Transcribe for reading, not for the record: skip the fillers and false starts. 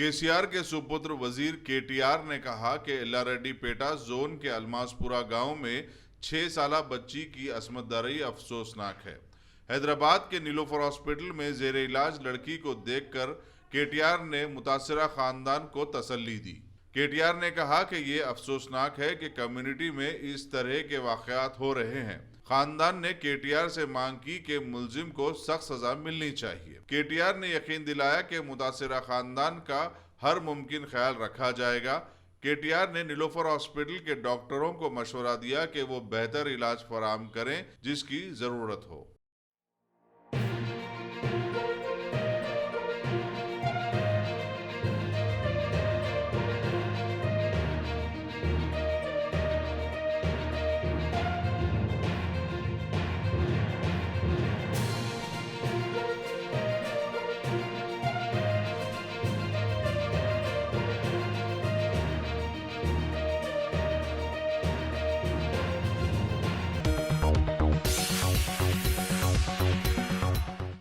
केसीआर के सुपुत्र वजीर केटीआर ने कहा कि एल्लारेड्डीपेटा जोन के अलमासपुरा गांव में 6 साला बच्ची की अस्मत दरी अफसोसनाक है। हैदराबाद के नीलोफर हॉस्पिटल में जेर इलाज लड़की को देखकर केटीआर ने मुतासरा खानदान को तसल्ली दी। केटीआर ने कहा कि ये अफसोसनाक है कि कम्युनिटी में इस तरह के वाकयात हो रहे हैं। खानदान ने केटीआर से मांग की कि मुलजिम को सख्त सजा मिलनी चाहिए। केटीआर ने यकीन दिलाया कि मुतासरा खानदान का हर मुमकिन ख्याल रखा जाएगा। केटीआर ने नीलोफर हॉस्पिटल के डॉक्टरों को मशवरा दिया कि वो बेहतर इलाज फराहम करें जिसकी जरूरत हो।